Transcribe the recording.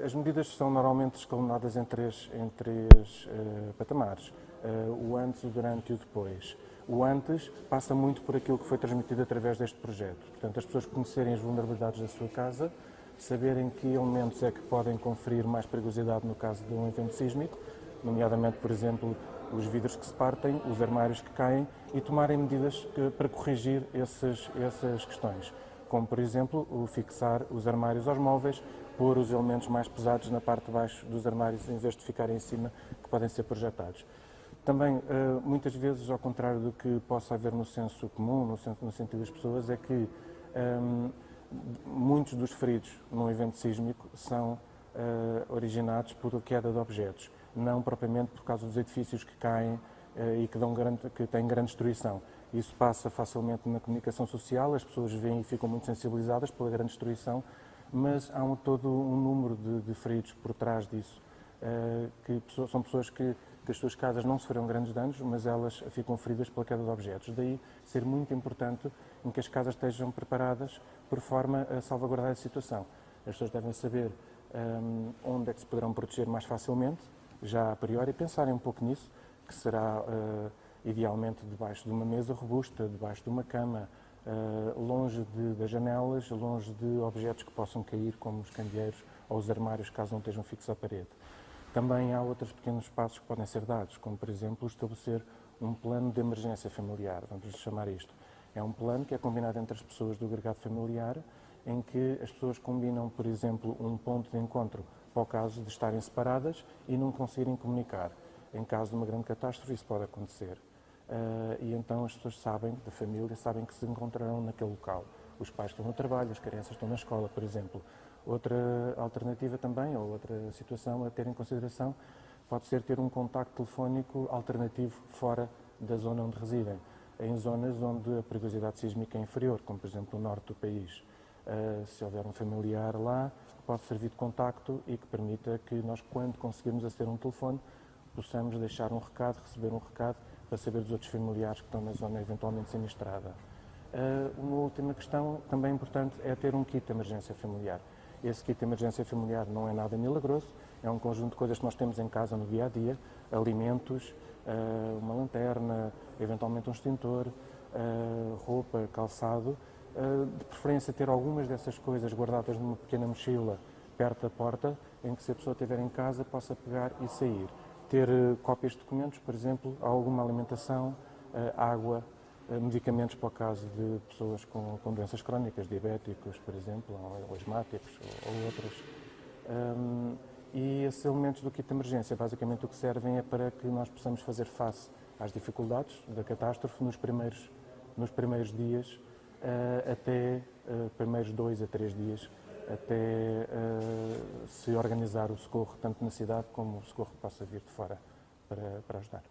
As medidas são normalmente escalonadas em três patamares. O antes, o durante e o depois. O antes passa muito por aquilo que foi transmitido através deste projeto. Portanto, as pessoas conhecerem as vulnerabilidades da sua casa, saberem que elementos é que podem conferir mais perigosidade no caso de um evento sísmico, nomeadamente, por exemplo, os vidros que se partem, os armários que caem, e tomarem medidas para corrigir essas questões, como, por exemplo, o fixar os armários aos móveis, pôr os elementos mais pesados na parte de baixo dos armários em vez de ficarem em cima, que podem ser projetados. Também, muitas vezes, ao contrário do que possa haver no senso comum, no sentido das pessoas, é que muitos dos feridos num evento sísmico são originados por queda de objetos, não propriamente por causa dos edifícios que caem e que têm grande destruição. Isso passa facilmente na comunicação social, as pessoas veem e ficam muito sensibilizadas pela grande destruição, mas há todo um número de feridos por trás disso, que são pessoas que as suas casas não sofreram grandes danos, mas elas ficam feridas pela queda de objetos. Daí ser muito importante em que as casas estejam preparadas por forma a salvaguardar a situação. As pessoas devem saber onde é que se poderão proteger mais facilmente, já a priori, e pensarem um pouco nisso, que será idealmente debaixo de uma mesa robusta, debaixo de uma cama, longe das janelas, longe de objetos que possam cair, como os candeeiros ou os armários, caso não estejam fixos à parede. Também há outros pequenos passos que podem ser dados, como, por exemplo, estabelecer um plano de emergência familiar, vamos chamar isto. É um plano que é combinado entre as pessoas do agregado familiar, em que as pessoas combinam, por exemplo, um ponto de encontro para o caso de estarem separadas e não conseguirem comunicar. Em caso de uma grande catástrofe, isso pode acontecer. E então as pessoas sabem, da família, sabem que se encontrarão naquele local. Os pais estão no trabalho, as crianças estão na escola, por exemplo. Outra alternativa também, ou outra situação a ter em consideração, pode ser ter um contacto telefónico alternativo fora da zona onde residem, em zonas onde a perigosidade sísmica é inferior, como por exemplo no norte do país. Se houver um familiar lá, pode servir de contacto e que permita que nós, quando conseguirmos aceder a um telefone, possamos deixar um recado, receber um recado, para saber dos outros familiares que estão na zona eventualmente sinistrada. Uma última questão também importante é ter um kit de emergência familiar. Esse kit de emergência familiar não é nada milagroso, é um conjunto de coisas que nós temos em casa no dia a dia, alimentos, uma lanterna, eventualmente um extintor, roupa, calçado. De preferência ter algumas dessas coisas guardadas numa pequena mochila perto da porta, em que se a pessoa estiver em casa possa pegar e sair. Ter cópias de documentos, por exemplo, alguma alimentação, água, medicamentos para o caso de pessoas com doenças crónicas, diabéticos, por exemplo, ou asmáticos, ou outros. E esses elementos do kit de emergência, basicamente o que servem é para que nós possamos fazer face às dificuldades da catástrofe nos primeiros dias, até primeiros 2 a 3 dias, até se organizar o socorro, tanto na cidade como o socorro que possa vir de fora para ajudar.